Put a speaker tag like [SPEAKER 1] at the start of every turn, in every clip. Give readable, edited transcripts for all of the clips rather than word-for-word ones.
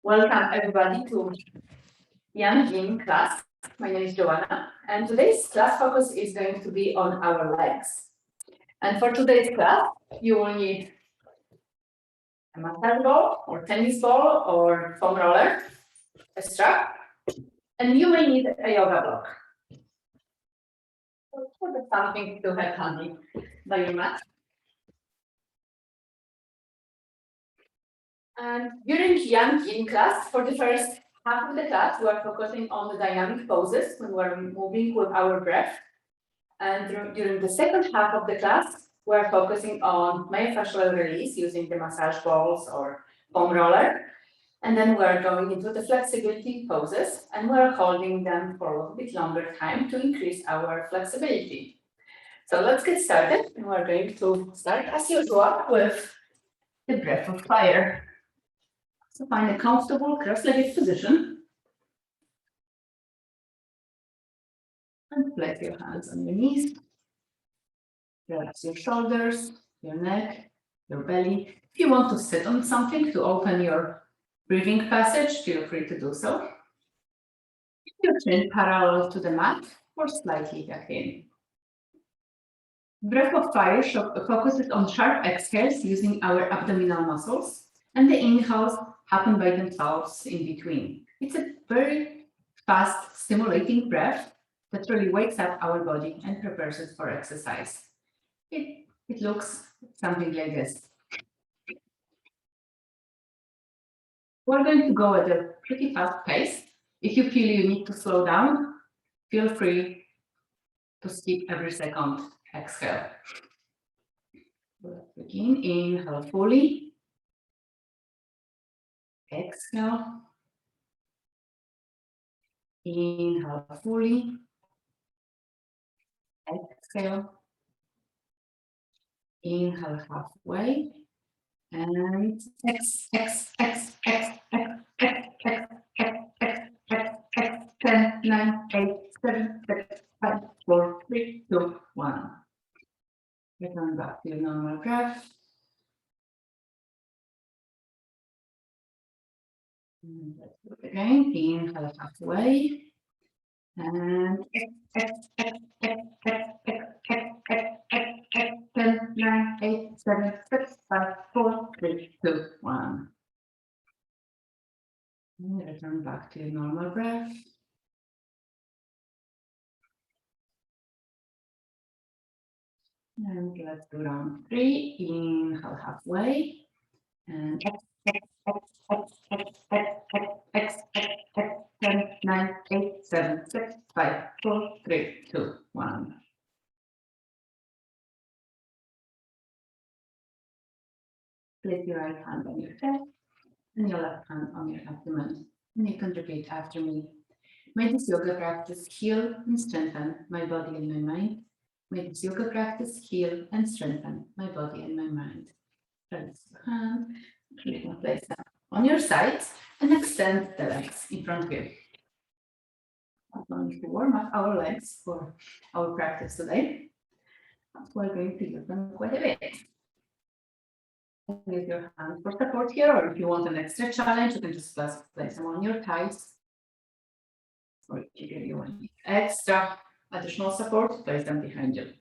[SPEAKER 1] Welcome everybody to Yin class. My name is Joanna, and today's class focus is going to be on our legs. And for today's class, you will need a massage ball or tennis ball or foam roller, a strap, and you may need a yoga block. So that's something to have handy by your mat. And during Yin class, for the first half of the class, we are focusing on the dynamic poses when we're moving with our breath. And during the second half of the class, we're focusing on myofascial release using the massage balls or foam roller. And then we're going into the flexibility poses, and we're holding them for a little bit longer time to increase our flexibility. So let's get started, and we're going to start as usual with the breath of fire. So find a comfortable cross-legged position. And place your hands on your knees. Relax your shoulders, your neck, your belly. If you want to sit on something to open your breathing passage, feel free to do so. Keep your chin parallel to the mat or slightly tucked in. Breath of fire focuses on sharp exhales using our abdominal muscles, and the inhales happen by themselves in between. It's a very fast, stimulating breath that really wakes up our body and prepares it for exercise. It looks something like this. We're going to go at a pretty fast pace. If you feel you need to slow down, feel free to skip every second exhale. Let's begin. Inhale fully. Exhale. Inhale fully. Exhale. Inhale halfway. And exhale. 10, 9, 8, 7, 6, 5, 4, 3, 2, 1. Return back to your normal breath. And let's do it again. Inhale halfway. And 10, 9, 8, 7, 6, 5, 4, 3, 2, 1. And return back to your normal breath. And let's do round 3. Inhale halfway. And 10, 9, 8, 7, 6, 5, 4, 3, 2, 1. Place your right hand on your chest and your left hand on your abdomen. And you can repeat after me. May this yoga practice heal and strengthen my body and my mind. May this yoga practice heal and strengthen my body and my mind. Release your hand. You can place them on your sides and extend the legs in front of you. I'm going to warm up our legs for our practice today. We're going to use them quite a bit. Use your hand for support here, or if you want an extra challenge, you can just place them on your thighs. Or if you want extra additional support, place them behind you.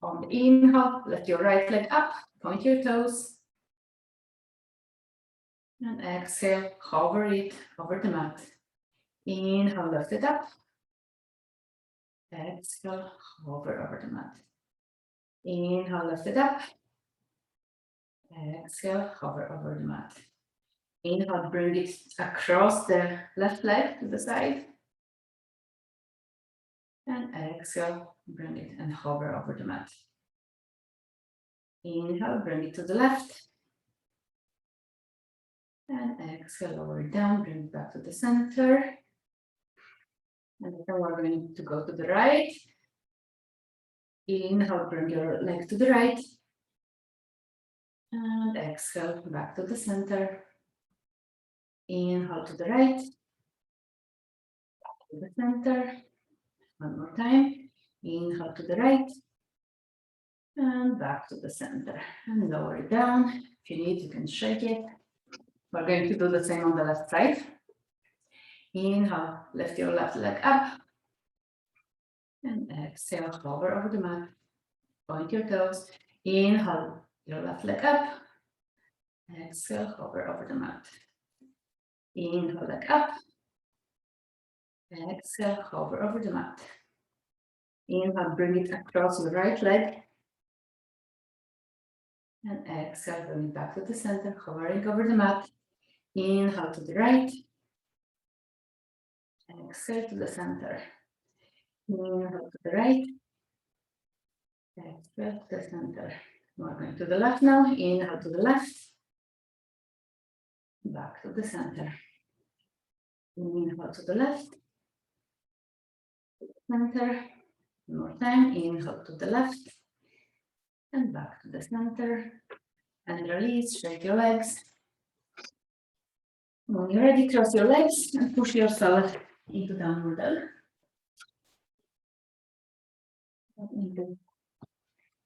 [SPEAKER 1] On the inhale, lift your right leg up, point your toes. And exhale, hover it over the mat. Inhale, lift it up. Exhale, hover over the mat. Inhale, lift it up. Exhale, hover over the mat. Inhale, bring it across the left leg to the side. And exhale, bring it and hover over the mat. Inhale, bring it to the left. And exhale, lower it down, bring it back to the center. And then we're going to go to the right. Inhale, bring your leg to the right. And exhale, back to the center. Inhale to the right. Back to the center. One more time. Inhale to the right. And back to the center. And lower it down. If you need, you can shake it. We're going to do the same on the left side. Inhale, lift your left leg up. And exhale, hover over the mat. Point your toes. Inhale, your left leg up. Exhale, hover over the mat. Inhale, leg up. Exhale, hover over the mat. Inhale, bring it across your right leg. And exhale, bring it back to the center, hovering over the mat. Inhale to the right. Exhale to the center. Inhale to the right. Exhale to the center. We're going to the left now. Inhale to the left. Back to the center. Inhale to the left. Center. One more time. Inhale to the left. And back to the center. And release. Shake your legs. When you're ready, cross your legs and push yourself into downward dog. Into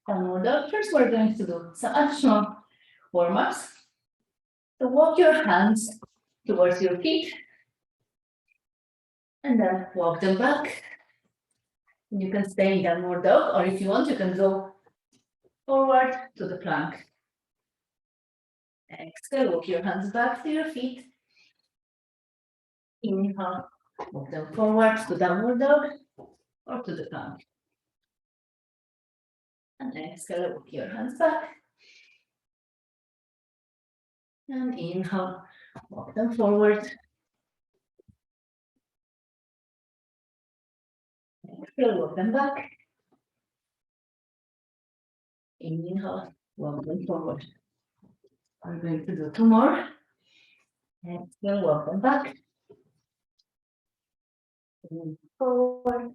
[SPEAKER 1] downward dog. First, we're going to do some additional warm-ups. So walk your hands towards your feet and then walk them back. You can stay in downward dog, or if you want, you can go forward to the plank. Exhale, walk your hands back to your feet. Inhale, walk them forward to downward dog or to the plank. And exhale, walk your hands back. And inhale, walk them forward. Exhale, walk them back. Inhale, walk them forward. I'm going to do two more. Exhale, walk them back. Forward.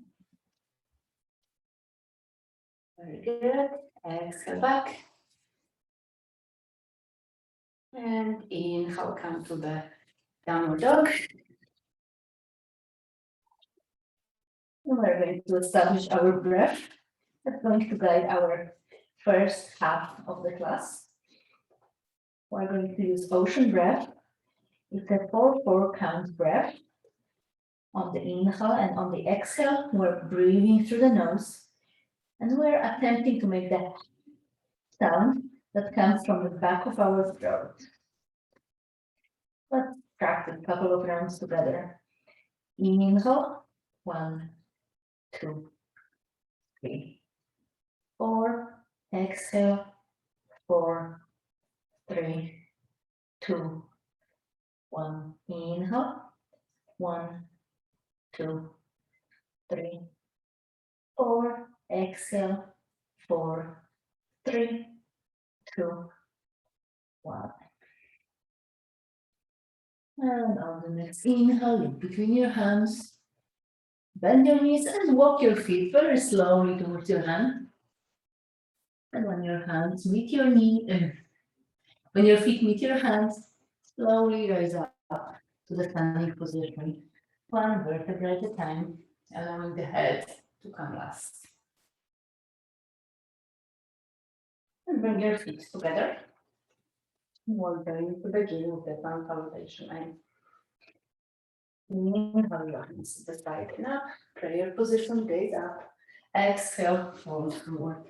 [SPEAKER 1] Very good. Exhale back. And inhale, come to the downward dog. We're going to establish our breath. That's going to guide our first half of the class. We're going to use ocean breath. It's a 4-4 count breath. On the inhale and on the exhale, we're breathing through the nose. And we're attempting to make that sound that comes from the back of our throat. Let's practice a couple of rounds together. Inhale, 1, 2, 3, 4. Exhale, 4, 3, 2, 1. Inhale, 1, 2, 3, 4. Exhale, 4, 3, 2, 1. And on the next inhale, look between your hands. Bend your knees and walk your feet very slowly towards your hand. And when your hands meet your knee, when your feet meet your hands, slowly rise up to the standing position. One vertebra at a time, allowing the head to come last. And bring your feet together. We're going to begin with the palm foundation line. Inhale your hands to the side and up. Prayer position, gaze up. Exhale, fold forward.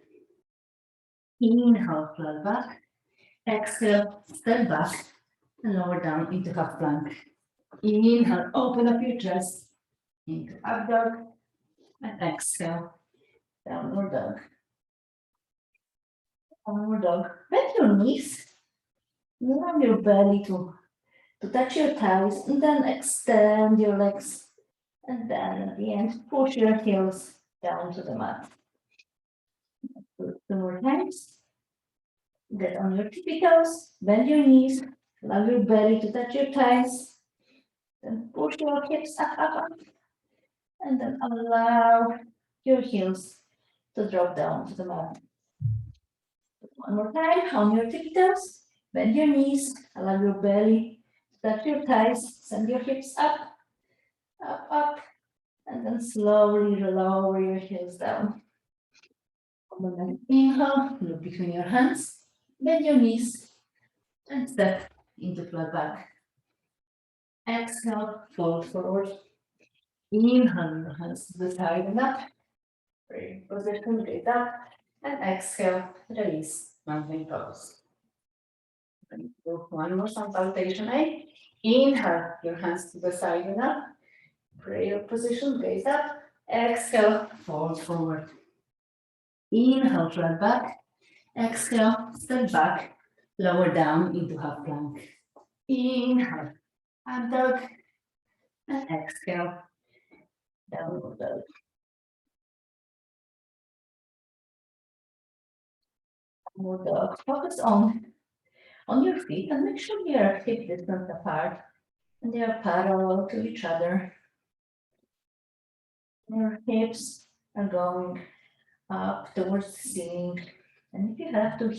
[SPEAKER 1] Inhale, flat back. Exhale, step back and lower down into half plank. Inhale, open up your chest into up dog. And exhale, downward dog. Downward dog. Bend your knees. Allow your belly to touch your thighs and then extend your legs. And then at the end, push your heels down to the mat. Do it 2 more times. Get on your tippy toes, bend your knees, allow your belly to touch your thighs. Then push your hips up. And then allow your heels to drop down to the mat. 1 more time, on your tippy toes, bend your knees, allow your belly to touch your thighs, send your hips up, and then slowly lower your heels down. On the next inhale, look between your hands, bend your knees, and step into flat back. Exhale, fold forward. Inhale, your hands to the side and up. Bring position, gaze up. And exhale, release, mountain pose. Do one more salutation, eh? Inhale, your hands to the side and up. Prayer position, gaze up. Exhale, fold forward. Inhale, flat back. Exhale, step back. Lower down into half plank. Inhale, up dog. And exhale, downward dog. Downward dog. Focus on your feet and make sure they are hip distance apart and they are parallel to each other. Your hips are going up towards the ceiling. And if you have to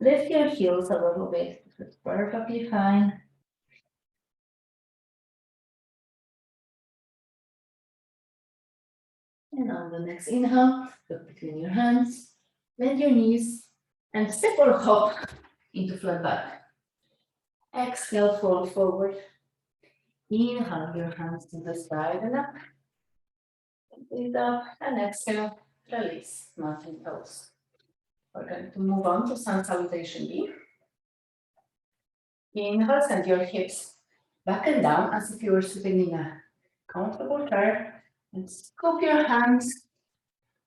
[SPEAKER 1] lift your heels a little bit, it's perfectly fine. And on the next inhale, look between your hands, bend your knees, and step or hop into flat back. Exhale, fold forward. Inhale, your hands to the side and up. Breathe up and exhale, release, mountain pose. We're going to move on to sun salutation B. Inhale, send your hips back and down as if you were sitting in a comfortable chair. And scoop your hands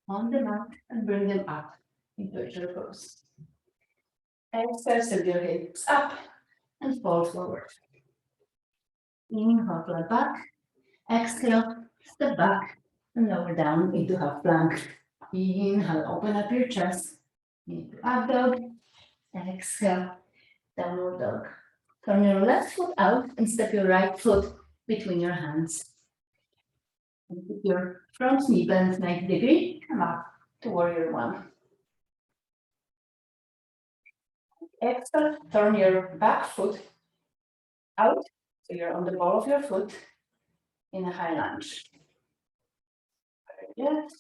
[SPEAKER 1] on the mat and bring them up into a chair pose. Exhale, send your hips up and fall forward. Inhale, flat back. Exhale, step back and lower down into half plank. Inhale, open up your chest into up dog. Exhale, downward dog. Turn your left foot out and step your right foot between your hands. And keep your front knee bent 90 degrees. Come up to warrior one. Exhale, turn your back foot out. So you're on the ball of your foot in a high lunge. Very good.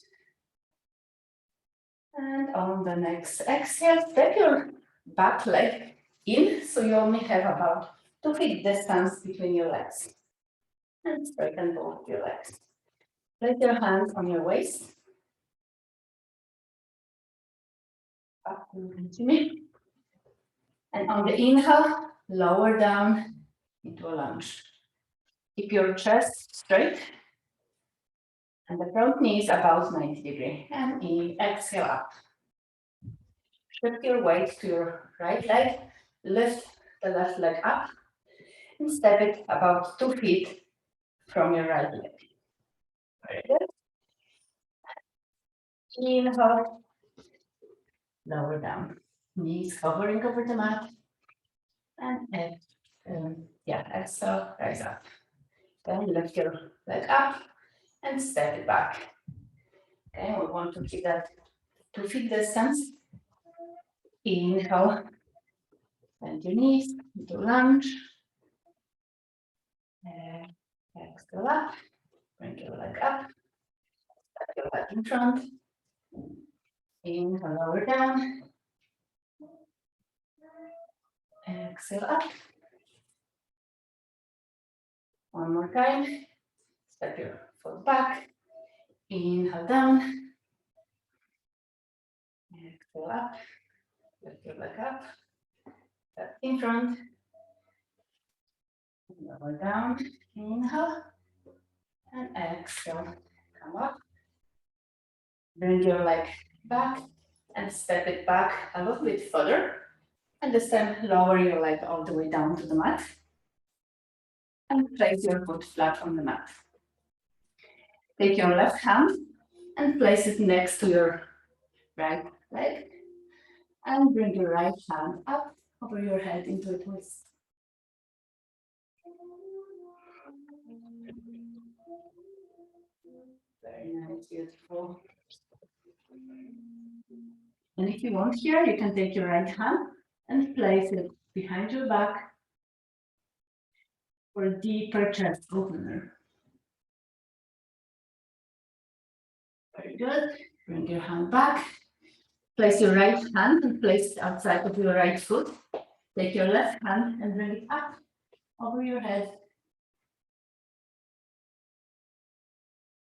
[SPEAKER 1] And on the next exhale, step your back leg in. So you only have about 2 feet distance between your legs. And straighten both your legs. Place your hands on your waist. Up to me. And on the inhale, lower down into a lunge. Keep your chest straight. And the front knee is about 90 degrees. And exhale up. Shift your weight to your right leg. Lift the left leg up. And step it about 2 feet from your right leg. Very good. Inhale. Lower down. Knees hovering over the mat. And exhale, rise up. Then lift your leg up and step it back. Okay, we want to keep that 2 feet distance. Inhale, bend your knees into lunge. Exhale up, bring your leg up, step your leg in front. Inhale, lower down. Exhale up. One more time. Step your foot back. Inhale down. Exhale up. Lift your leg up. Step in front. Lower down. Inhale. And exhale. Come up. Bring your leg back and step it back a little bit further. And this time lower your leg all the way down to the mat. And place your foot flat on the mat. Take your left hand and place it next to your right leg. And bring your right hand up over your head into a twist. Very nice, beautiful. And if you want here, you can take your right hand and place it behind your back for a deeper chest opener. Very good. Bring your hand back. Place your right hand and place it outside of your right foot. Take your left hand and bring it up over your head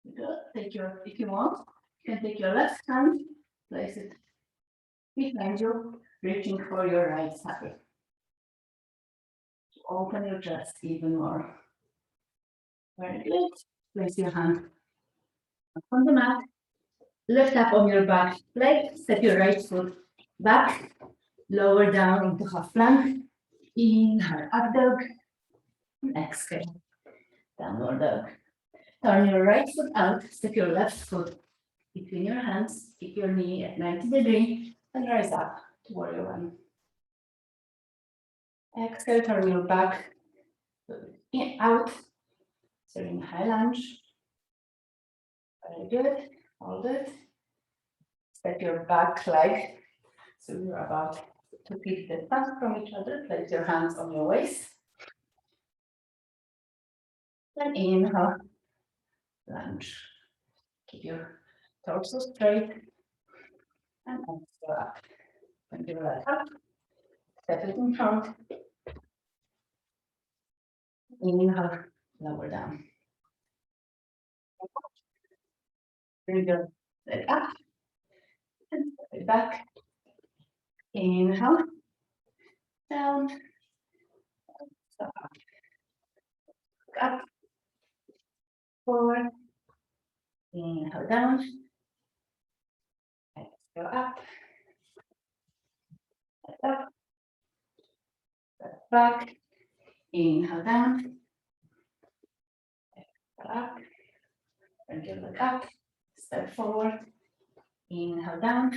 [SPEAKER 1] Good. If you want, you can take your left hand, place it behind you, reaching for your right side. Open your chest even more. Very good. Place your hand on the mat. Lift up on your back leg. Step your right foot back. Lower down into half plank. Inhale, up dog. Exhale, downward dog. Turn your right foot out. Step your left foot between your hands. Keep your knee at 90 degrees and rise up to warrior one. Exhale, turn your back in, out. So in high lunge. Very good. Hold it. Step your back leg. So you're about 2 feet distance from each other. Place your hands on your waist. Then inhale, lunge. Keep your torso straight. And exhale up. Bring your leg up. Step it in front. Inhale, lower down. Bring your leg up. And step it back. Inhale, down. So up, forward. Inhale, down. Exhale up. Up. Back. Inhale, down. Exhale up. Bring your leg up. Step forward. Inhale, down.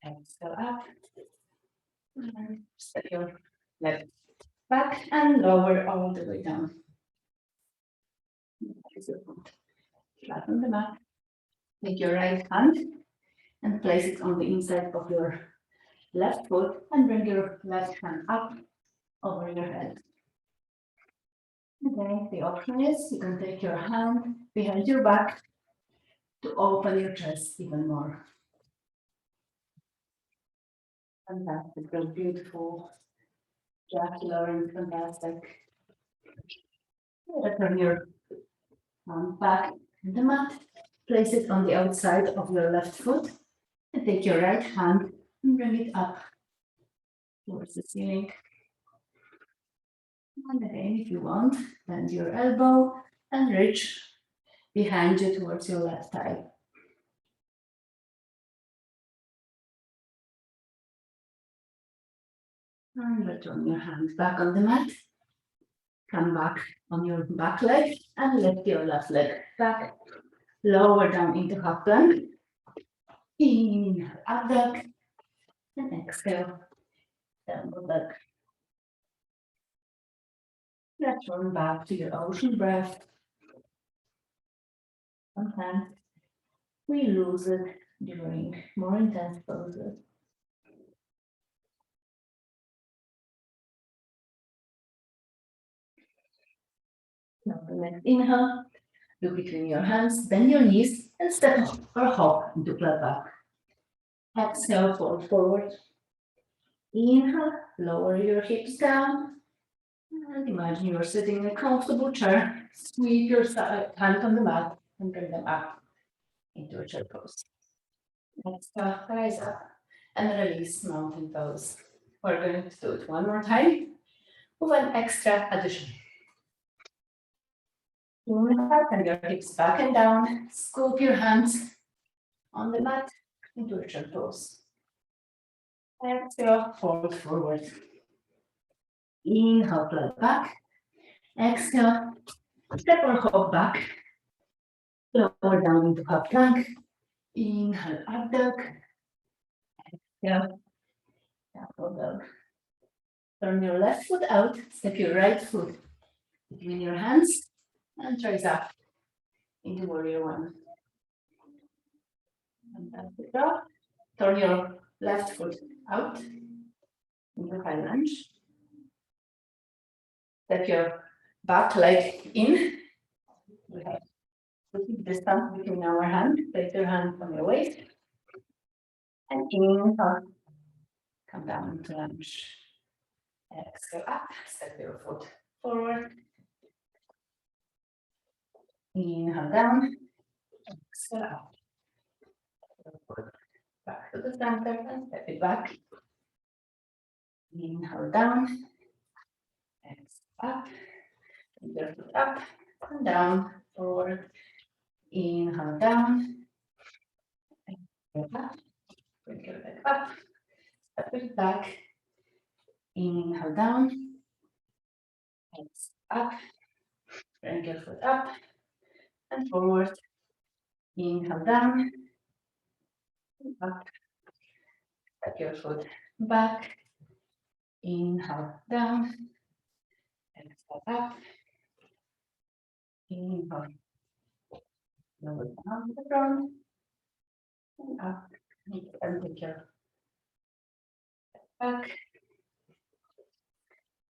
[SPEAKER 1] Exhale up. And step your leg back and lower all the way down. Flat on the mat. Take your right hand and place it on the inside of your left foot and bring your left hand up over your head. Okay, the option is you can take your hand behind your back to open your chest even more. Fantastic, those beautiful, jocular and fantastic. Turn your hand back in the mat, place it on the outside of your left foot, and take your right hand and bring it up towards the ceiling. And again, if you want, bend your elbow and reach behind you towards your left thigh. And return your hand back on the mat. Come back on your back leg and lift your left leg back. Lower down into half plank. Inhale, up dog. And exhale, downward dog. Return back to your ocean breath. Sometimes we lose it during more intense poses. Now the next inhale, look between your hands, bend your knees, and step or hop into flat back. Exhale, fold forward. Inhale, lower your hips down. And imagine you're sitting in a comfortable chair. Sweep your hand on the mat and bring them up into a chair pose. Exhale, rise up and release mountain pose. We're going to do it one more time with an extra addition. Inhale, and your hips back and down. Scoop your hands on the mat into a chair pose. Exhale, fold forward. Inhale, flat back. Exhale, step or hop back. Lower down into half plank. Inhale, up dog. Exhale, downward dog. Turn your left foot out. Step your right foot between your hands and rise up into warrior one. Fantastic job. Turn your left foot out into high lunge. Step your back leg in. We have to keep distance between our hands. Place your hand on your waist. And inhale, come down into lunge. Exhale up, step your foot forward. Inhale down, exhale up. Back to the center and step it back. Inhale down, exhale up, your foot up and down, forward. Inhale down, exhale up, bring your leg up, step it back. Inhale down, exhale up, bring your foot up and forward. Inhale down, up, step your foot back. Inhale down, exhale up. Inhale, lower down to the ground, and up, and take your back,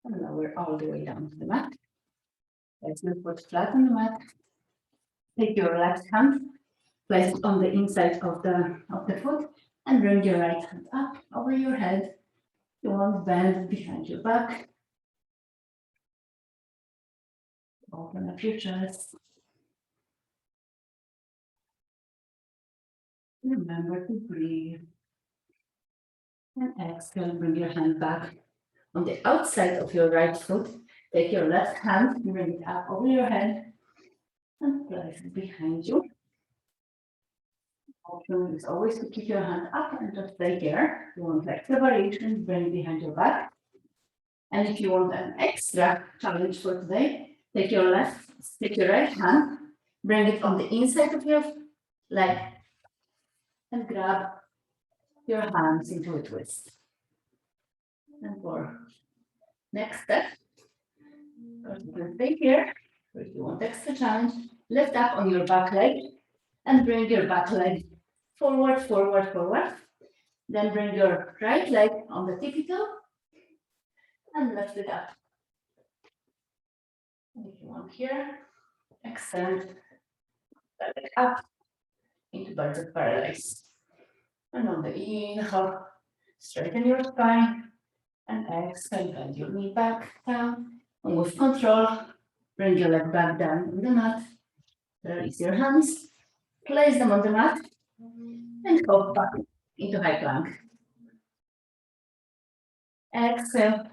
[SPEAKER 1] and lower all the way down to the mat. Place your foot flat on the mat. Take your left hand, place it on the inside of the foot, and bring your right hand up over your head. You want bend behind your back. Open up your chest. Remember to breathe. And exhale, bring your hand back on the outside of your right foot. Take your left hand, bring it up over your head, and place it behind you. Option is always to keep your hand up and just stay here. You want like separation, bring behind your back. And if you want an extra challenge for today, take your right hand, bring it on the inside of your leg, and grab your hands into a twist. And for next step, you can stay here. If you want extra challenge, lift up on your back leg and bring your back leg forward, forward, forward. Then bring your right leg on the tippy toe and lift it up. And if you want here, extend the leg up into birds of paradise. And on the inhale, straighten your spine. And exhale, bend your knee back down. And with control, bring your leg back down on the mat. Release your hands, place them on the mat, and go back into high plank. Exhale,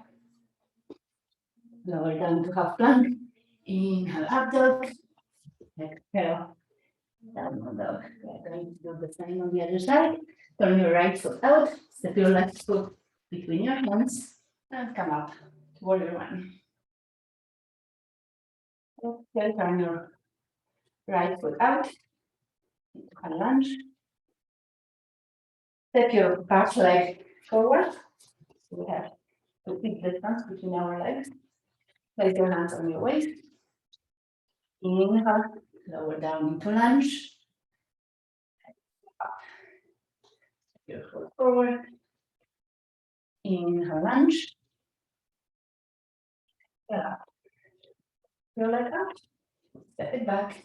[SPEAKER 1] lower down to half plank. Inhale, up dog. Exhale, down dog. We're going to do the same on the other side. Turn your right foot out, step your left foot between your hands, and come up to warrior one. Exhale, turn your right foot out into a lunge. Step your back leg forward. So we have 2 feet distance between our legs. Place your hands on your waist. Inhale, lower down into lunge. Up. Your foot forward. Inhale, lunge. Up. Your leg up. Step it back.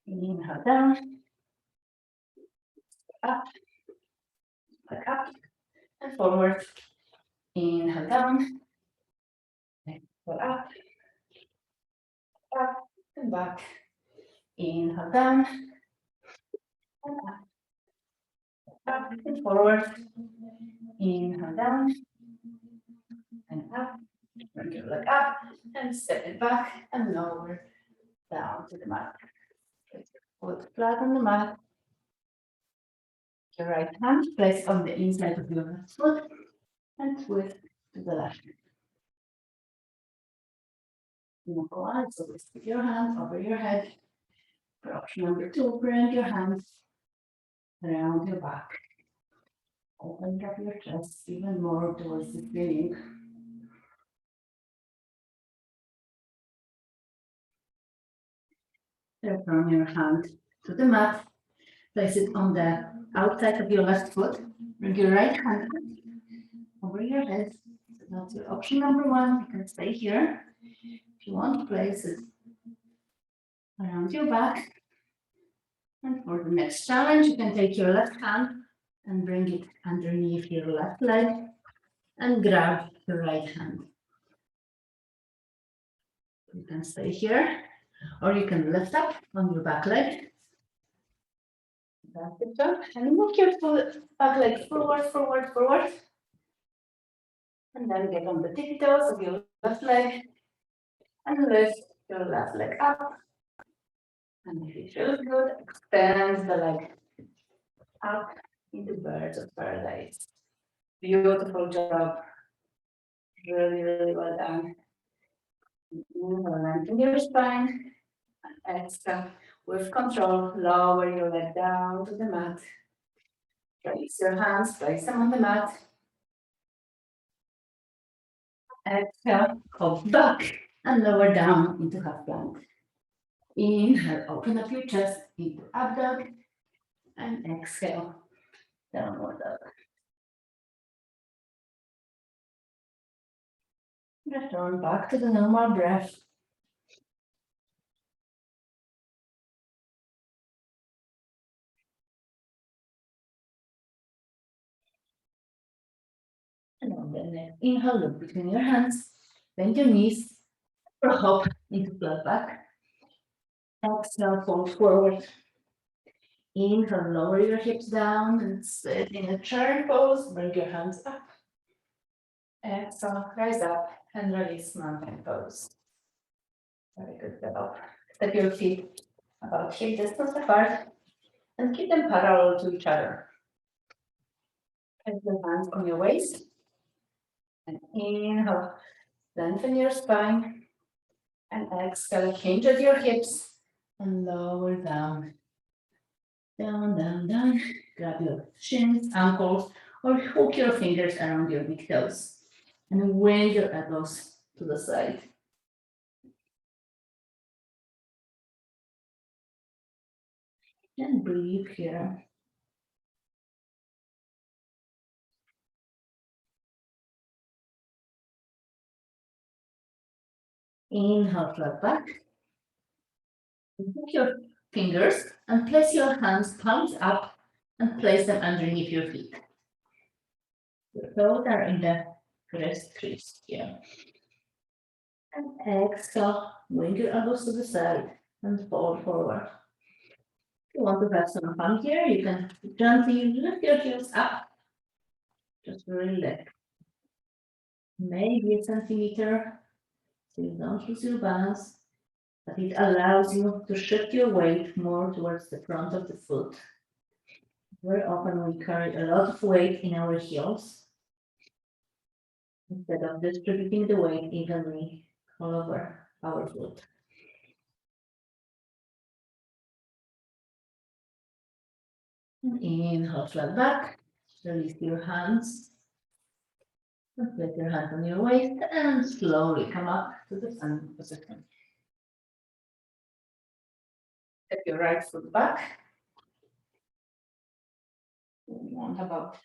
[SPEAKER 1] Inhale down. Up. Back up. And forward. Inhale down. Exhale up. Up and back. Inhale down. And up. Up and forward. Inhale down. And up. Bring your leg up and step it back and lower down to the mat. Foot flat on the mat. Your right hand place on the inside of your left foot and twist to the left. Number one, so stick your hand over your head. For option number two, bring your hands around your back. Open up your chest even more towards the ceiling. Turn your hand to the mat. Place it on the outside of your left foot. Bring your right hand over your head. So that's your option number one. You can stay here. If you want to place it around your back. And for the next challenge, you can take your left hand and bring it underneath your left leg and grab your right hand. You can stay here. Or you can lift up on your back leg. That's the job. And move your back leg forward, forward, forward. And then get on the tiptoes of your left leg. And lift your left leg up. And if it feels good, extend the leg up into birds of paradise. Beautiful job. Really, really well done. Lengthen your spine. Exhale. With control, lower your leg down to the mat. Place your hands, place them on the mat. Exhale, go back and lower down into half plank. Inhale, open up your chest into up dog. And exhale, downward dog. Return back to the normal breath. And on the next inhale, look between your hands, bend your knees, or hop into flat back. Exhale, fold forward. Inhale, lower your hips down and sit in a chair pose. Bring your hands up. Exhale, rise up and release mountain pose. Very good job. Step your feet about hip distance apart and keep them parallel to each other. Place your hands on your waist. And inhale, lengthen your spine. And exhale, hinge at your hips and lower down. Down, down, down. Grab your shins, ankles, or hook your fingers around your big toes. And wave your elbows to the side. And breathe here. Inhale, flat back. Hook your fingers and place your hands palms up and place them underneath your feet. Your toes are in the crest crease here. And exhale, bring your elbows to the side and fold forward. If you want to have some fun here, you can gently lift your heels up. Just relax. Maybe a centimeter, so you don't lose your balance, but it allows you to shift your weight more towards the front of the foot. Very often we carry a lot of weight in our heels instead of distributing the weight evenly all over our foot. And inhale, flat back, release your hands. And place your hand on your waist and slowly come up to the standing position. Step your right foot back. You want about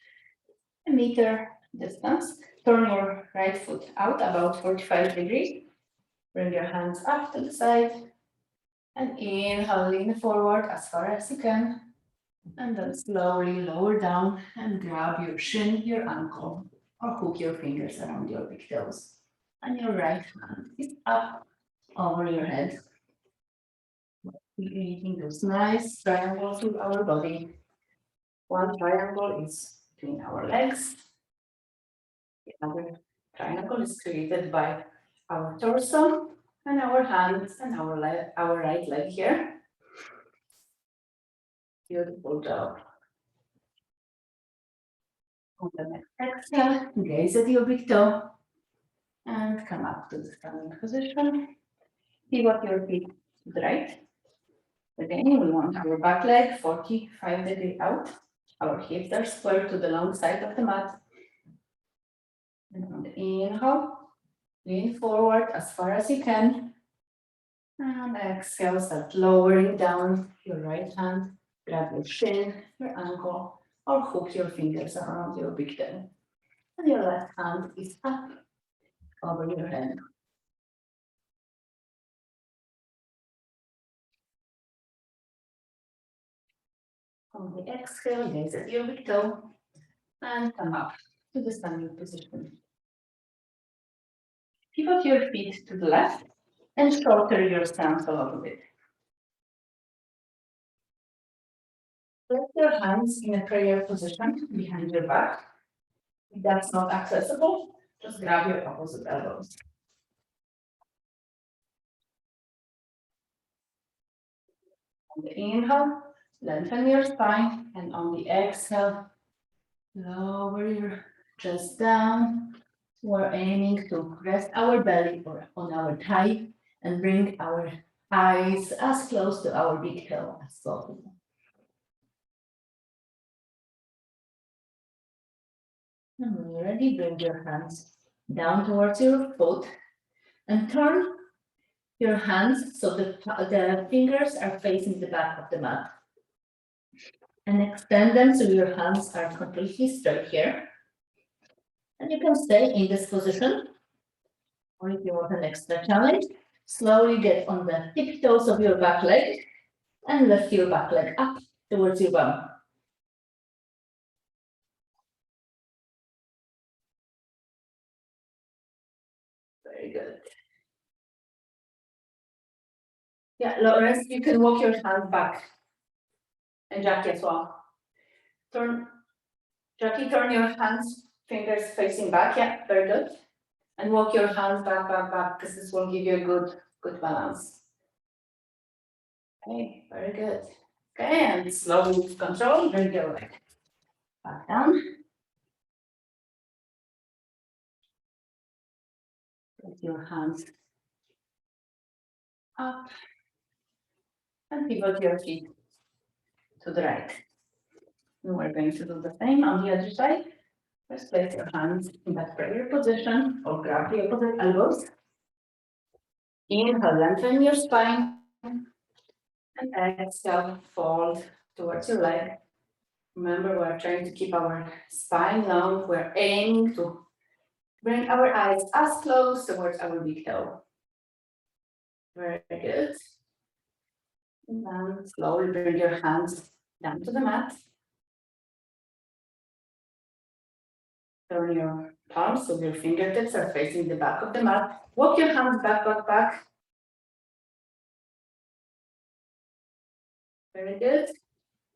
[SPEAKER 1] a meter distance. Turn your right foot out about 45 degrees. Bring your hands up to the side. And inhale, lean forward as far as you can. And then slowly lower down and grab your shin, your ankle, or hook your fingers around your big toes. And your right hand is up over your head. Creating those nice triangles with our body. One triangle is between our legs. The other triangle is created by our torso and our hands and our right leg here. Beautiful job. On the next exhale, gaze at your big toe and come up to the standing position. Pivot your feet to the right. Again, we want our back leg 45 degrees out. Our hips are square to the long side of the mat. And on the inhale, lean forward as far as you can. And exhale, start lowering down your right hand. Grab your shin, your ankle, or hook your fingers around your big toe. And your left hand is up over your head. On the exhale, gaze at your big toe and come up to the standing position. Pivot your feet to the left and shorten your stance a little bit. Place your hands in a prayer position behind your back. If that's not accessible, just grab your opposite elbows. On the inhale, lengthen your spine, and on the exhale, lower your chest down. We're aiming to rest our belly or on our thigh and bring our eyes as close to our big toe as possible. And when you're ready, bring your hands down towards your foot and turn your hands so the fingers are facing the back of the mat. And extend them so your hands are completely straight here. And you can stay in this position. Or if you want an extra challenge, slowly get on the tiptoes of your back leg and lift your back leg up towards your bum. Very good. Yeah, Lawrence, you can walk your hands back. And Jackie as well. Jackie, turn your hands, fingers facing back. Yeah, very good. And walk your hands back, because this will give you a good balance. Okay, very good. Okay, and slowly with control, bring your leg back down. Put your hands up and pivot your feet to the right. And we're going to do the same on the other side. First, place your hands in that prayer position or grab the opposite elbows. Inhale, lengthen your spine. And exhale, fold towards your leg. Remember, we're trying to keep our spine long. We're aiming to bring our eyes as close towards our big toe. Very good. And then slowly bring your hands down to the mat. Turn your palms so your fingertips are facing the back of the mat. Walk your hands back. Very good.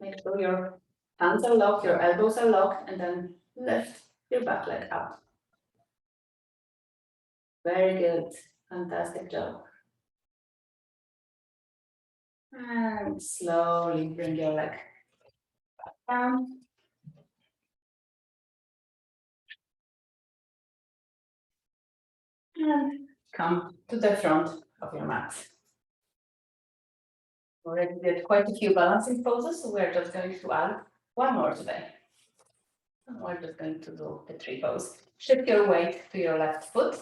[SPEAKER 1] Make sure your hands are locked, your elbows are locked, and then lift your back leg up. Very good. Fantastic job. And slowly bring your leg back down. And come to the front of your mat. We already did quite a few balancing poses, so we're just going to add one more today. And we're just going to do the tree pose. Shift your weight to your left foot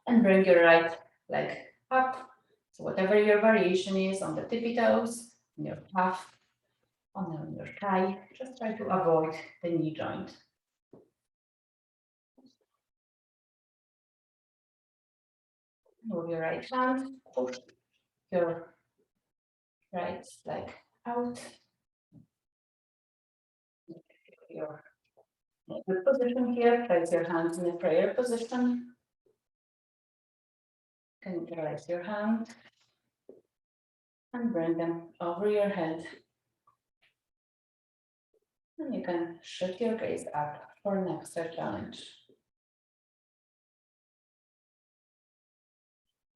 [SPEAKER 1] and bring your right leg up. So whatever your variation is on the tippy toes, on your calf, on your thigh, just try to avoid the knee joint. Move your right hand, push your right leg out. Your good position here, place your hands in a prayer position. And raise your hand and bring them over your head. And you can shift your gaze up for an extra challenge.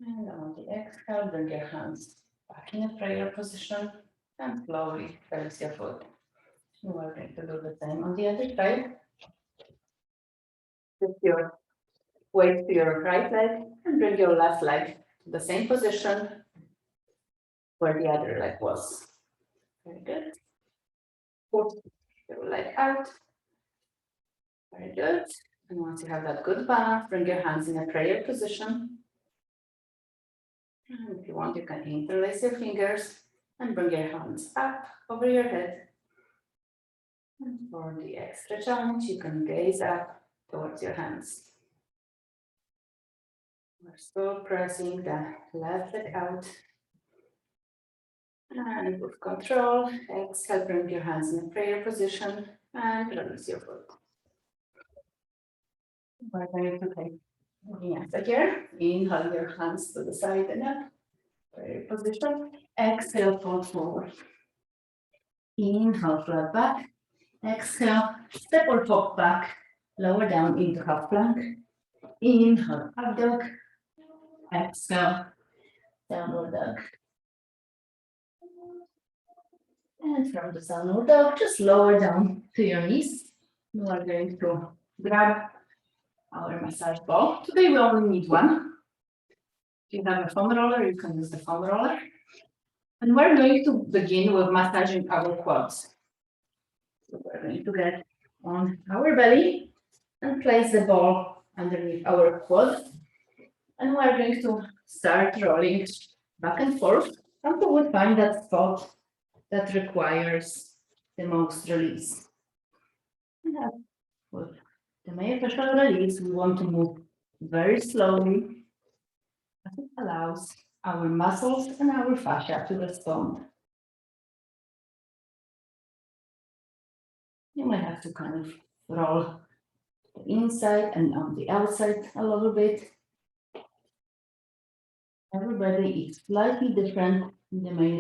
[SPEAKER 1] And on the exhale, bring your hands back in a prayer position and slowly raise your foot. And we're going to do the same on the other side. Shift your weight to your right leg and bring your left leg to the same position where the other leg was. Very good. Push your leg out. Very good. And once you have that good balance, bring your hands in a prayer position. And if you want, you can interlace your fingers and bring your hands up over your head. And for the extra challenge, you can gaze up towards your hands. We're still pressing the left leg out. And with control, exhale, bring your hands in a prayer position and release your foot. We're going to take moving after here. Inhale your hands to the side and up. Position. Exhale, fold forward. Inhale, flat back. Exhale, step or hop back. Lower down into half plank. Inhale, up dog. Exhale, downward dog. And from the downward dog, just lower down to your knees. We are going to grab our massage ball. Today we only need one. If you have a foam roller, you can use the foam roller. And we're going to begin with massaging our quads. So we're going to get on our belly and place the ball underneath our quad. And we're going to start rolling back and forth until we find that spot that requires the most release. And with the myofascial release, we want to move very slowly, as it allows our muscles and our fascia to respond. You might have to kind of roll the inside and on the outside a little bit. Everybody is slightly different. They may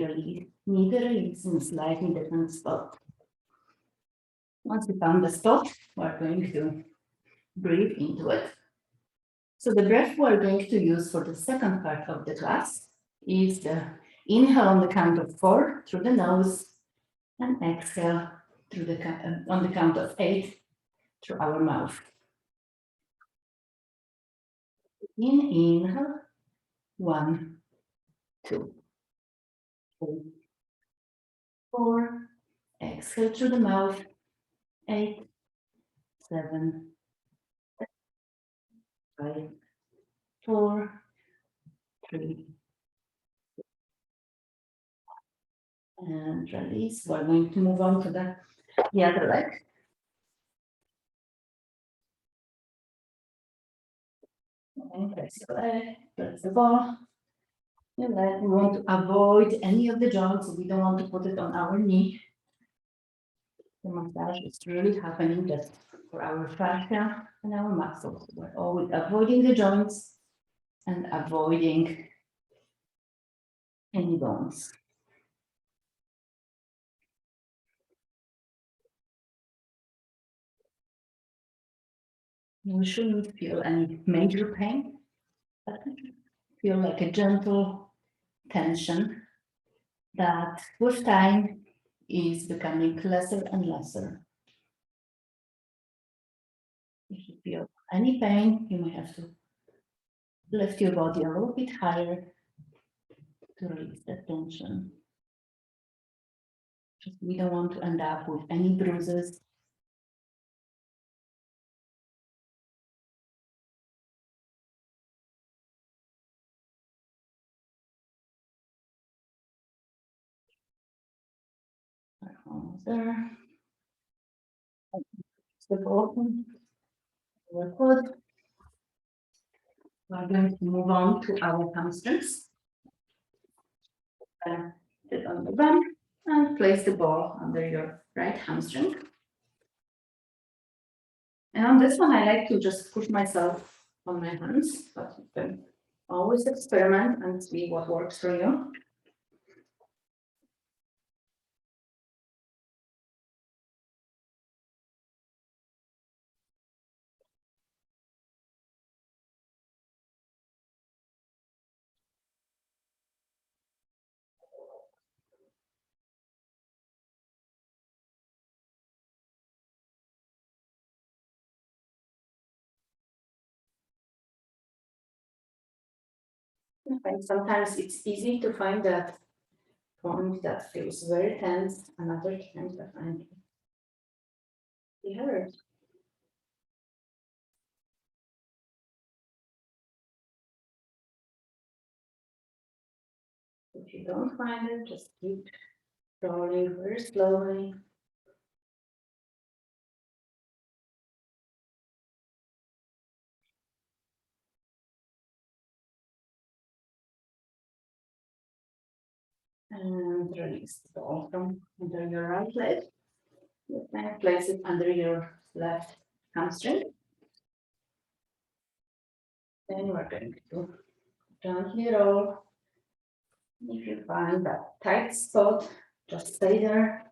[SPEAKER 1] need a release in a slightly different spot. Once we found the spot, we're going to breathe into it. So the breath we're going to use for the second part of the class is the inhale on the count of 4 through the nose and exhale through on the count of 8 through our mouth. Inhale, 1, 2, 3, 4. Exhale through the mouth, 8, 7, 5, 4, 3, and release. We're going to move on to the other leg. And press the leg, press the ball. Your leg. We want to avoid any of the joints, so we don't want to put it on our knee. The massage is really happening just for our fascia and our muscles. We're always avoiding the joints and avoiding any bones. You shouldn't feel any major pain, but feel like a gentle tension that with time is becoming lesser and lesser. If you feel any pain, you may have to lift your body a little bit higher to release the tension. We don't want to end up with any bruises. Almost there. Step open. We're good. We're going to move on to our hamstrings. Sit on the bum and place the ball under your right hamstring. And on this one, I like to just push myself on my hands, but you can always experiment and see what works for you. And sometimes it's easy to find that point that feels very tense, and other times I find it hurts. If you don't find it, just keep rolling very slowly. And release the ball from under your right leg. And place it under your left hamstring. Then we're going to gently roll If you find that tight spot, just stay there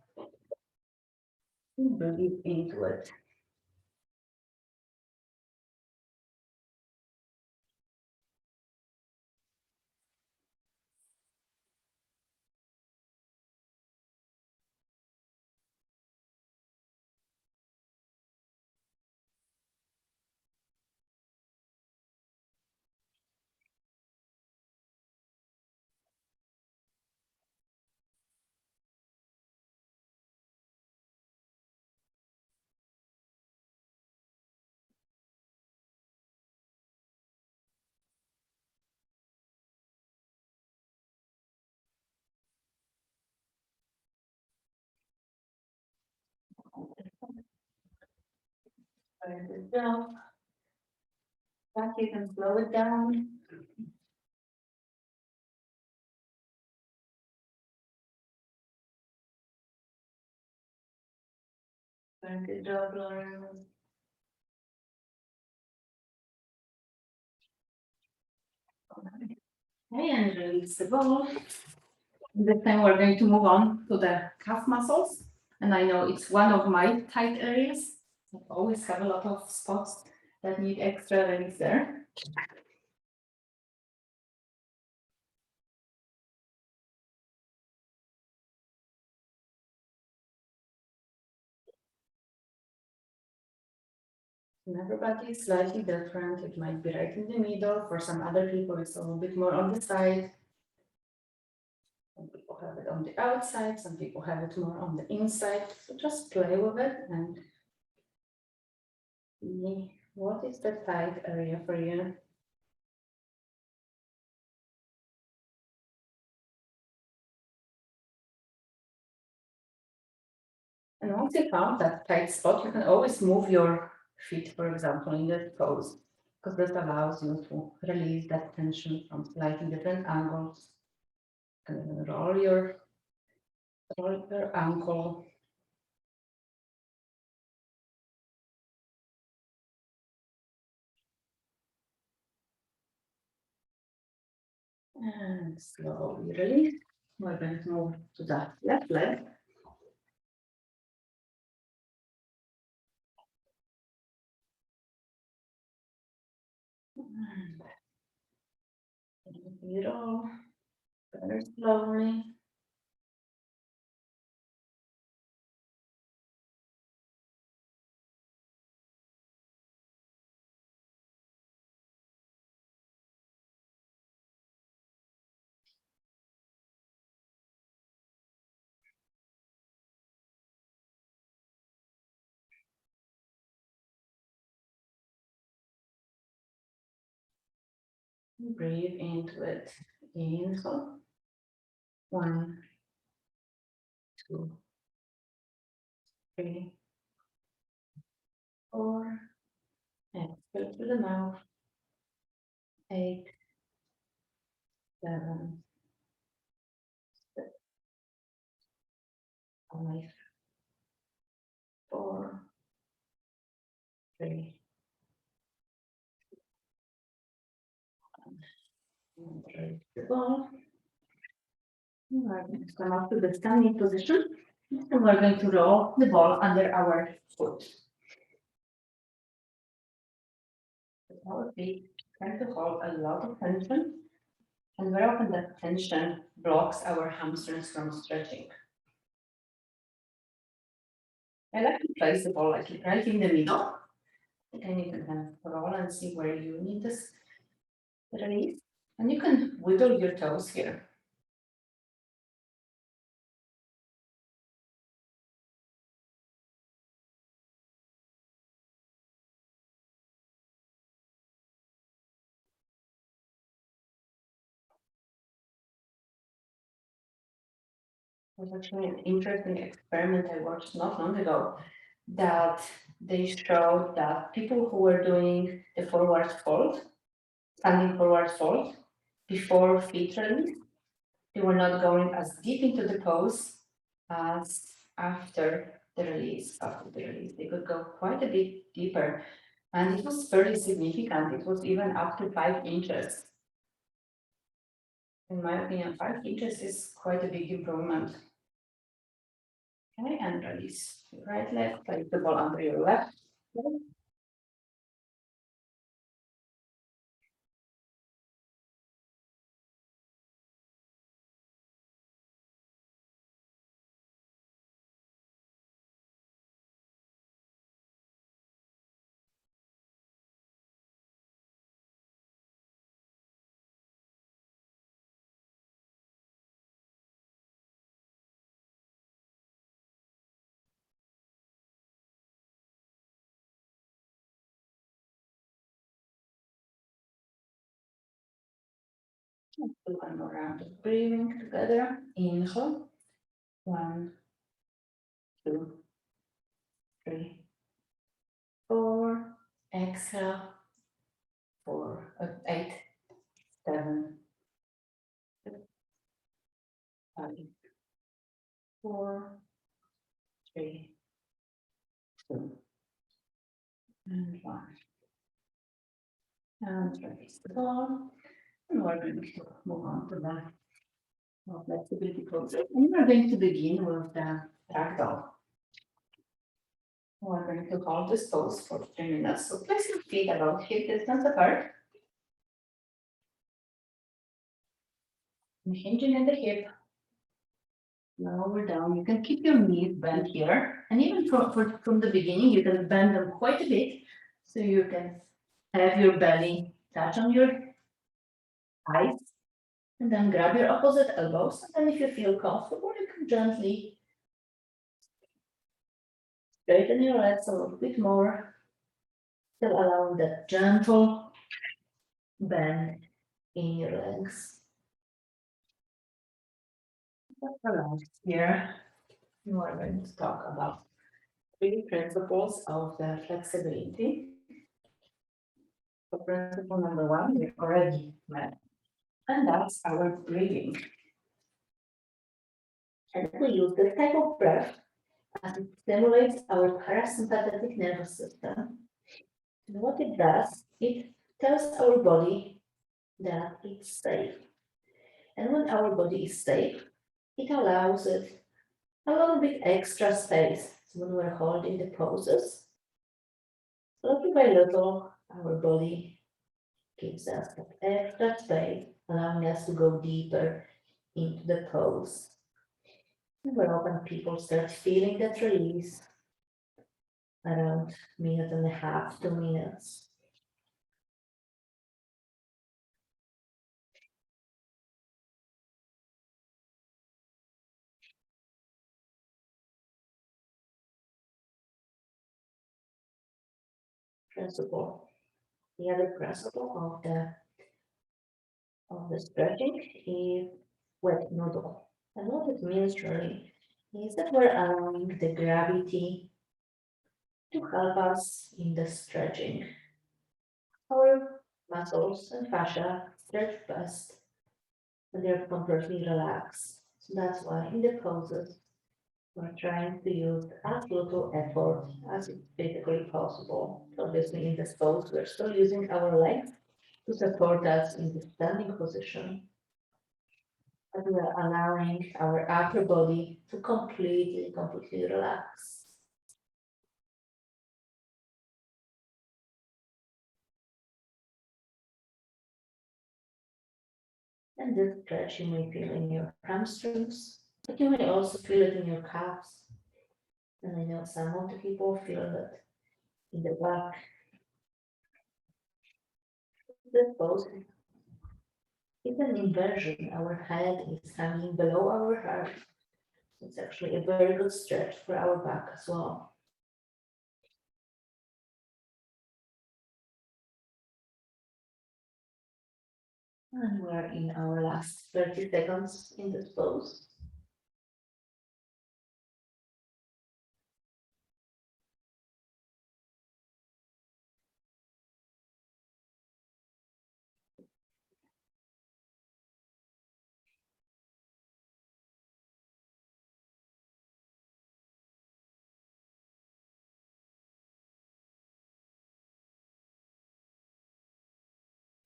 [SPEAKER 1] and breathe into it. Very good job. Back, you can slow it down. Very good job, Lauren. Okay, and release the ball. This time we're going to move on to the calf muscles. And I know it's one of my tight areas. I always have a lot of spots that need extra release there. And everybody is slightly different. It might be right in the middle. For some other people, it's a little bit more on the side. Some people have it on the outside, some people have it more on the inside. So just play with it and see what is the tight area for you. And once you found that tight spot, you can always move your feet, for example, in that pose, because this allows you to release that tension from slightly different angles. And then roll your ankle. And slowly release. We're going to move to the left leg. And roll very slowly. Breathe into it. Inhale. 1, 2, 3, 4. Exhale through the mouth. 8, 7, 6, 5, 4, 3, and release the ball. We're going to come up to the standing position, and we're going to roll the ball under our foot. Our feet tend to hold a lot of tension, and very often that tension blocks our hamstrings from stretching. I like to place the ball like right in the middle, and you can kind of roll and see where you need this release. And you can wiggle your toes here. It was actually an interesting experiment I watched not long ago, that they showed that people who were doing the forward fold, standing forward fold, before feet release, they were not going as deep into the pose as after the release. After the release, they could go quite a bit deeper, and it was fairly significant. It was even up to 5 inches. In my opinion, 5 inches is quite a big improvement. Okay, and release your right leg, place the ball under your left leg. Do one more round of breathing together. Inhale. 1, 2, 3, 4. Exhale. 4, 8, 7, 5, 4, 3, 2, and 1. And release the ball. And we're going to move on to the flexibility poses. And we're going to begin with the ragdoll. We're going to hold this pose for 3 minutes. So place your feet about hip distance apart. And hinging at the hip. Lower down. You can keep your knees bent here. And even from the beginning, you can bend them quite a bit. So you can have your belly touch on your thighs. And then grab your opposite elbows. And then if you feel comfortable, you can gently straighten your legs a little bit more. Still allowing that gentle bend in your legs. Relax here. We're going to talk about 3 principles of the flexibility. So principle number 1, we already met, and that's our breathing. And we use this type of breath as it stimulates our parasympathetic nervous system. And what it does, it tells our body that it's safe. And when our body is safe, it allows it a little bit extra space. So when we're holding the poses, little by little, our body gives us that extra space, allowing us to go deeper into the pose. And where often people start feeling that release around 1.5 to 2 minutes. Principle. The other principle of the stretching is wet noodle. And what it means really is that we're allowing the gravity to help us in the stretching. Our muscles and fascia stretch best when they're completely relaxed. So that's why in the poses, we're trying to use as little effort as it's physically possible. Obviously, in this pose, we're still using our legs to support us in the standing position. But we are allowing our upper body to completely relax. And this stretch you may feel in your hamstrings, but you may also feel it in your calves. And I know some of the people feel it in the back. This pose is an inversion. Our head is hanging below our heart. It's actually a very good stretch for our back as well. And we're in our last 30 seconds in this pose.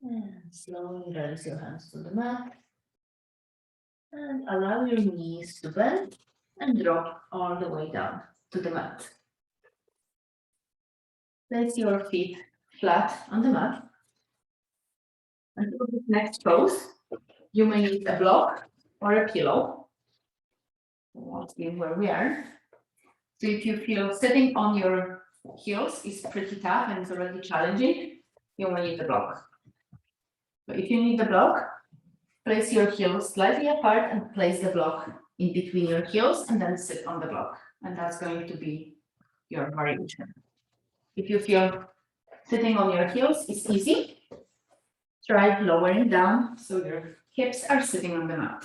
[SPEAKER 1] And slowly release your hands to the mat. And allow your knees to bend and drop all the way down to the mat. Place your feet flat on the mat. And for this next pose, you may need a block or a pillow. We'll see where we are. So if you feel sitting on your heels is pretty tough and it's already challenging, you may need a block. So if you need the block, place your heels slightly apart and place the block in between your heels and then sit on the block. And that's going to be your variation. If you feel sitting on your heels is easy, try lowering down so your hips are sitting on the mat.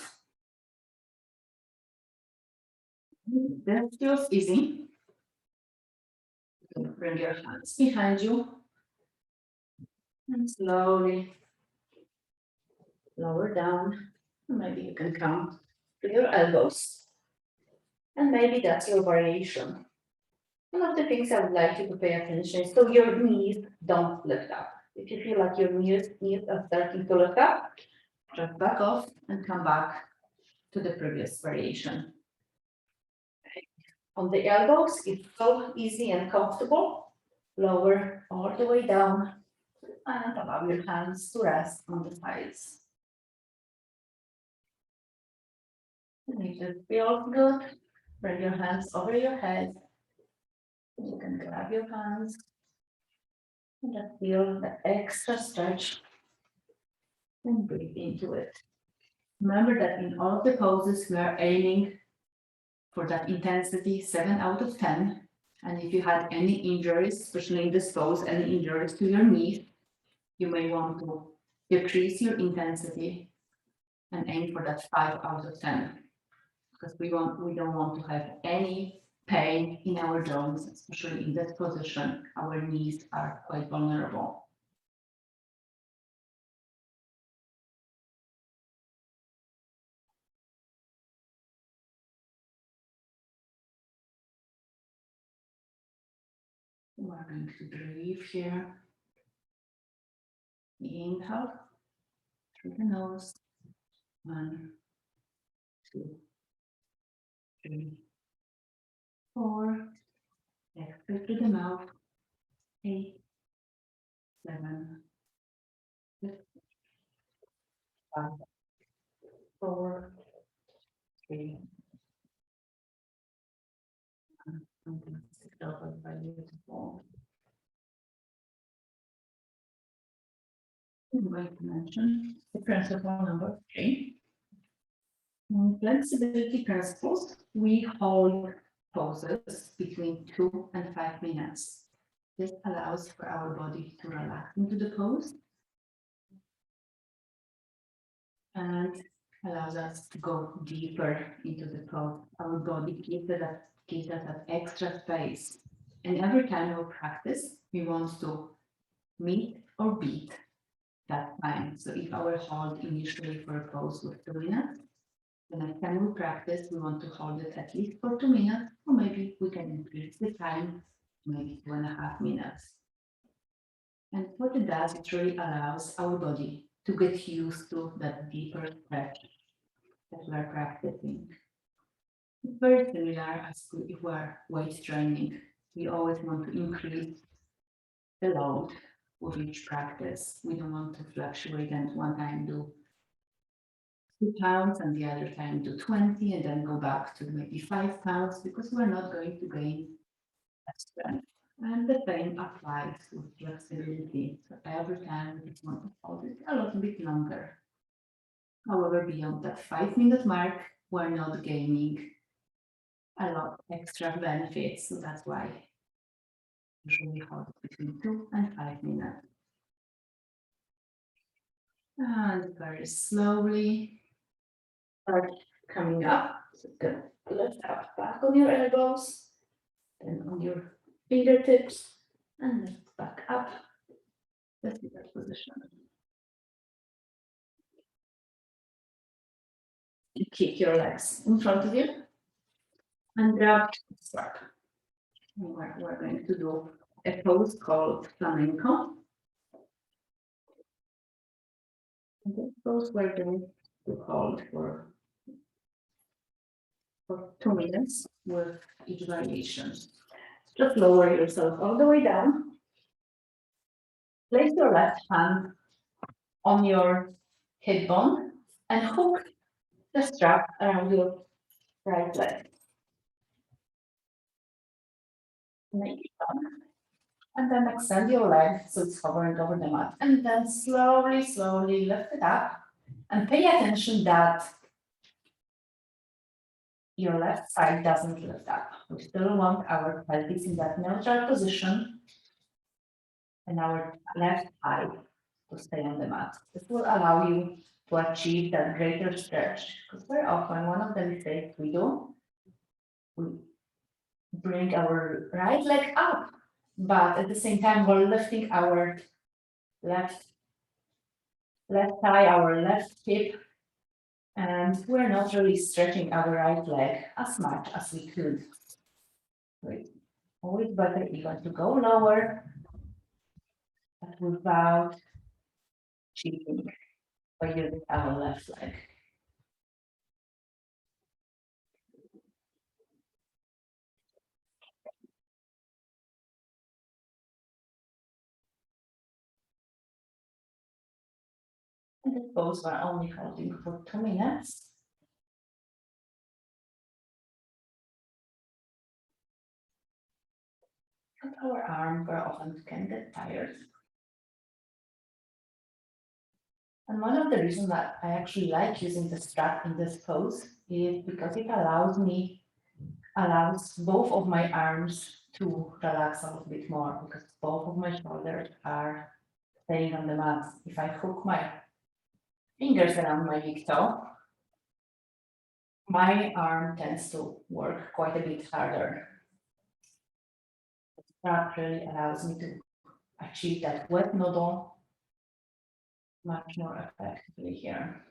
[SPEAKER 1] That feels easy. Bring your hands behind you and slowly lower down. Maybe you can come to your elbows. And maybe that's your variation. One of the things I would like you to pay attention is so your knees don't lift up. If you feel like your knees are starting to lift up, just back off and come back to the previous variation. On the elbows, it's so easy and comfortable. Lower all the way down and allow your hands to rest on the sides. And if it feels good, bring your hands over your head. You can grab your hands and just feel the extra stretch and breathe into it. Remember that in all of the poses, we are aiming for that intensity 7 out of 10. And if you had any injuries, especially in this pose, any injuries to your knee, you may want to decrease your intensity and aim for that 5 out of 10. Because we don't want to have any pain in our joints, especially in that position. Our knees are quite vulnerable. We're going to breathe here. Inhale through the nose. 1, 2, 3, 4. Exhale through the mouth. 8, 7, 6, 5, 4, 3. Fantastic job, everybody. Beautiful. I'm going to mention the principle number 3. In flexibility principles, we hold poses between 2 and 5 minutes. This allows for our body to relax into the pose and allows us to go deeper into the pose. Our body gives us that extra space. And every time we practice, we want to meet or beat that time. So if our hold initially for a pose was 2 minutes, the next time we practice, we want to hold it at least for 2 minutes, or maybe we can increase the time, maybe 2.5 minutes. And what it does, it really allows our body to get used to that deeper stretch that we're practicing. It's very similar as if we're weight training. We always want to increase the load with each practice. We don't want to fluctuate and one time do 2 pounds and the other time do 20 and then go back to maybe 5 pounds because we're not going to gain that strength. And the same applies to flexibility. So every time we just want to hold it a little bit longer. However, beyond that 5-minute mark, we're not gaining a lot extra benefits. So that's why usually hold between 2 and 5 minutes. And very slowly start coming up. So good. Lift up back on your elbows, then on your fingertips, and lift back up. That's the position. You kick your legs in front of you and grab the strap. We're going to do a pose called Flamenco. And this pose we're going to hold for for 2 minutes with each variation. Just lower yourself all the way down. Place your left hand on your hip bone and hook the strap around your right leg. Make it up. And then extend your leg so it's hovering over the mat. And then slowly, slowly lift it up. And pay attention that your left side doesn't lift up. We still want our pelvis in that neutral position and our left thigh to stay on the mat. This will allow you to achieve that greater stretch. Because very often one of the mistakes we do, we bring our right leg up, but at the same time we're lifting our left thigh, our left hip, and we're not really stretching our right leg as much as we could. Right. Always better even to go lower, but without cheating by using our left leg. And this pose we're only holding for 2 minutes. And our arm very often can get tired. And one of the reasons that I actually like using the strap in this pose is because it allows both of my arms to relax a little bit more because both of my shoulders are staying on the mat. If I hook my fingers around my big toe, my arm tends to work quite a bit harder. The strap really allows me to achieve that wet noodle much more effectively here.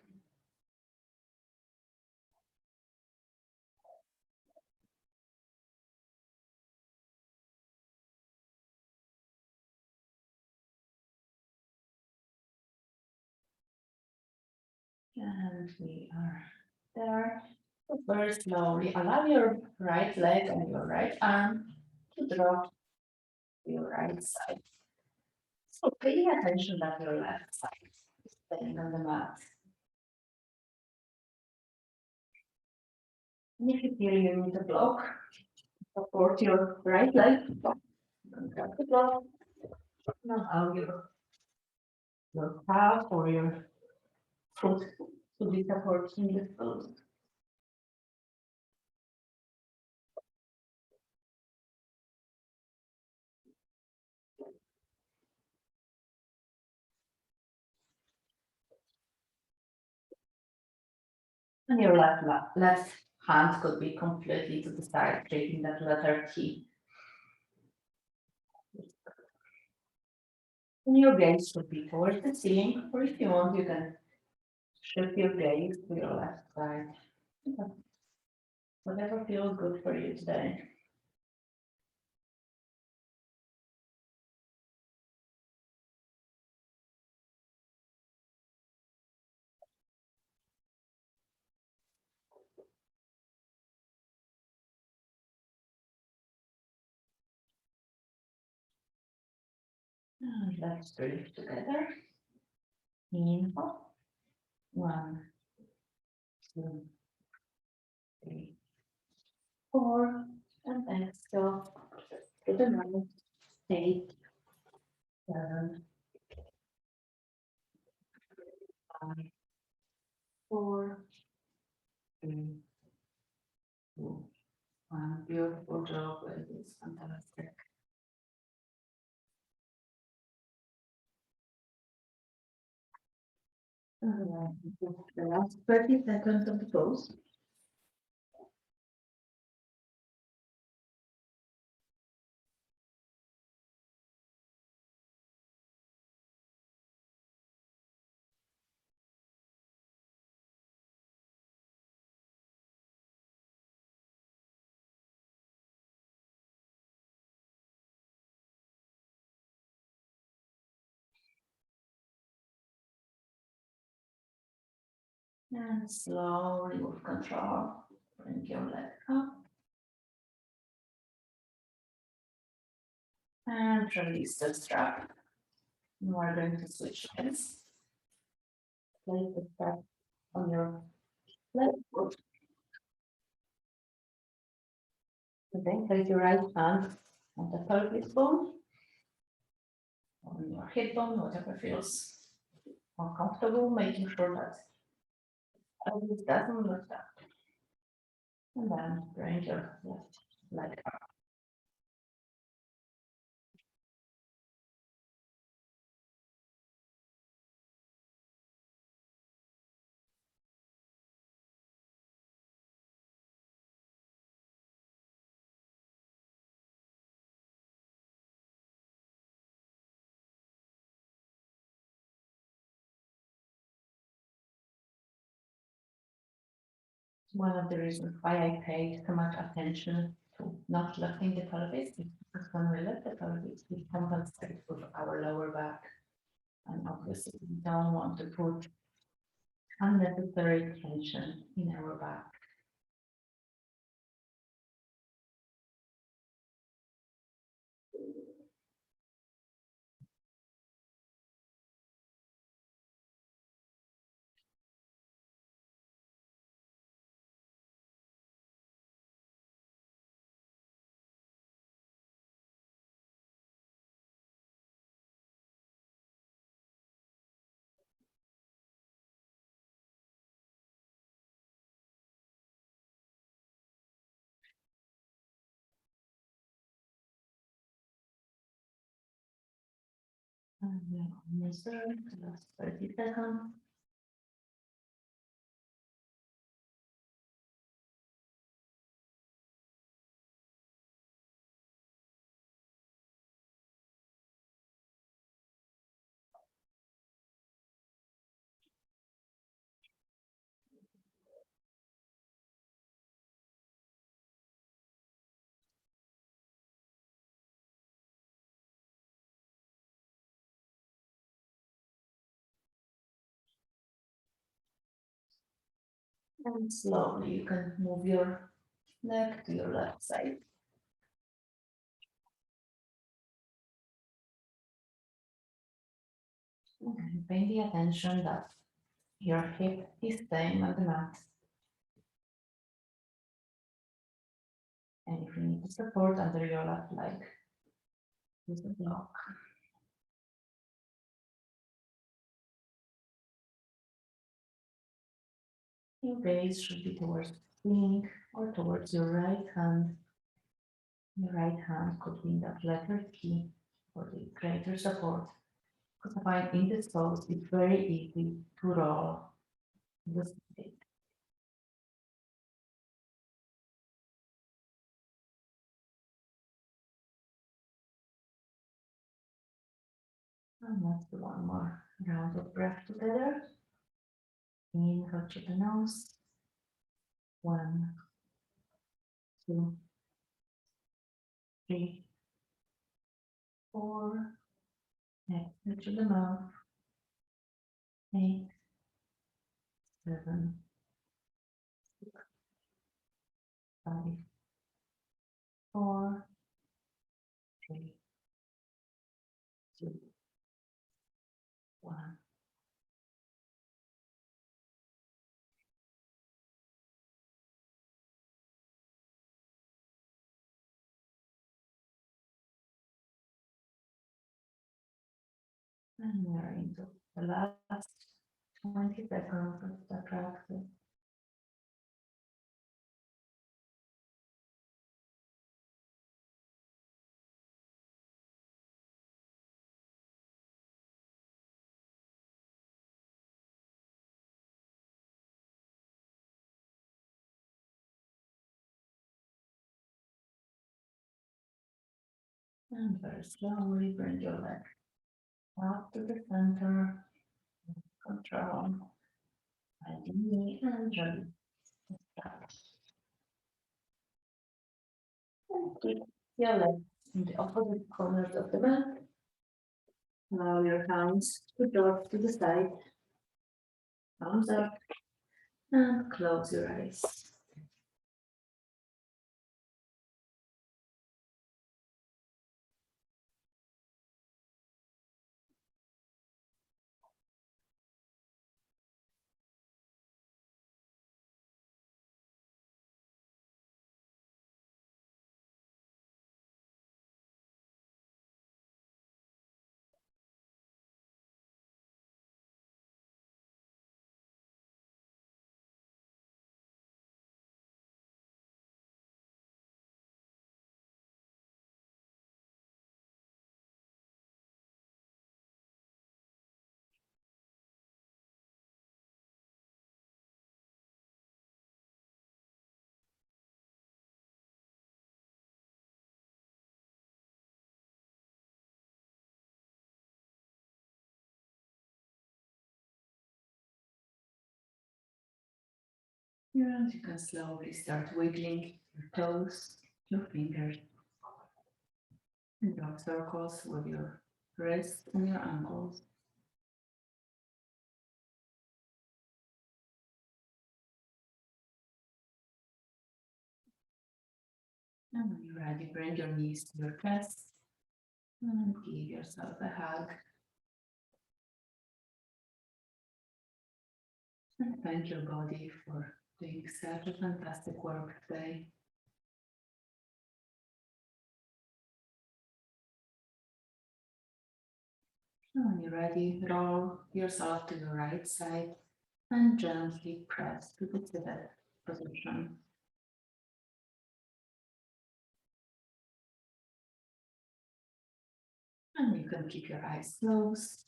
[SPEAKER 1] And we are there. So very slowly allow your right leg and your right arm to drop to your right side. So pay attention that your left side is staying on the mat. And if you feel you need a block, support your right leg. Grab the block. Now allow your calf or your foot to be supporting the foot. And your left hand could be completely to the side, creating that letter T. And your gaze should be towards the ceiling, or if you want, you can shift your gaze to your left side. Okay. Whatever feels good for you today. And let's breathe together. Inhale. 1, 2, 3, 4. And exhale to the 9, 8, 7, 5, 4, 3, 2, 1. Beautiful job, ladies. Fantastic. All right. The last 30 seconds of the pose. And slowly with control, Bring your leg up. And release the strap. You are going to switch hands. Place the strap on your left foot. And then place your right hand on the pelvis bone, on your hip bone, whatever feels more comfortable, making sure that pelvis doesn't lift up. And then bring your left leg up. One of the reasons why I paid so much attention to not lifting the pelvis is because when we lift the pelvis, we compensate with our lower back. And obviously, we don't want to put unnecessary tension in our back. And we're almost there, the last 30 seconds. And slowly you can move your leg to your left side. And pay the attention that your hip is staying on the mat. And if you need support under your left leg, use the block. Your gaze should be towards the ceiling or towards your right hand. Your right hand could be in that letter T for the greater support. Because while in this pose, it's very easy to roll the state. And let's do one more round of breath together. Inhale through the nose. 1, 2, 3, 4. Exhale through the mouth. 8, 7, 6, 5, 4, 3, 2, 1. And we're into the last 20 seconds of the practice. And very slowly bring your leg up to the center. Control. And knee and release. And keep your legs in the opposite corners of the mat. Allow your hands to drop to the side. Thumbs up. And close your eyes. And you can slowly start wiggling your toes, your fingers, and draw circles with your wrists and your ankles. And when you're ready, bring your knees to your chest and give yourself a hug. And thank your body for doing such a fantastic work today. And when you're ready, roll yourself to your right side and gently press to the pivot position. And you can keep your eyes closed,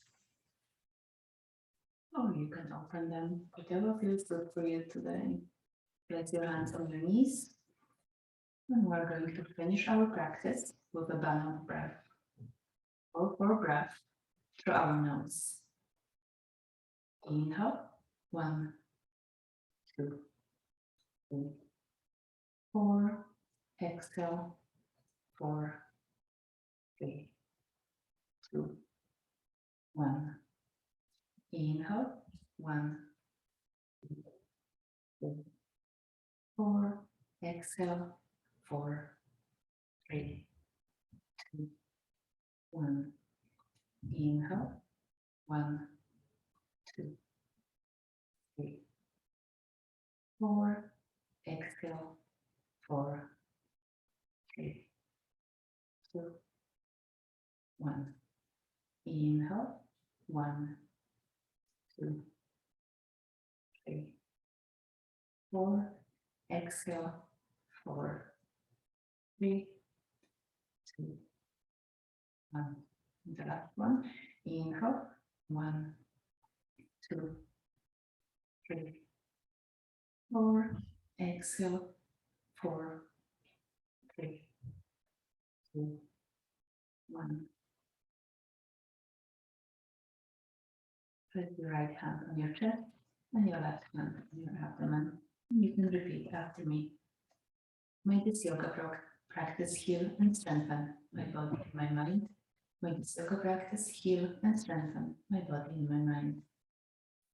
[SPEAKER 1] or you can open them, whatever feels good for you today. Place your hands on your knees, and we're going to finish our practice with a balanced breath. Hold for breath through our nose. Inhale, 1, 2, 3, 4. Exhale, 4, 3, 2, 1. Inhale, 1, 2, 3, 4. Exhale, 4, 3, 2, 1. Inhale, 1, 2, 3, 4. Exhale, 4, 3, 2, 1. Inhale, 1, 2, 3, 4. Exhale, 4, 3, 2, 1. The last one. Inhale, 1, 2, 3, 4. Exhale, 4, 3, 2, 1. Place your right hand on your chest and your left hand on your abdomen. You can repeat after me. May this yoga practice heal and strengthen my body and my mind. May this yoga practice heal and strengthen my body and my mind.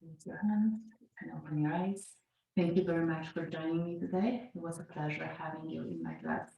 [SPEAKER 1] Raise your hands and open your eyes. Thank you very much for joining me today. It was a pleasure having you in my class.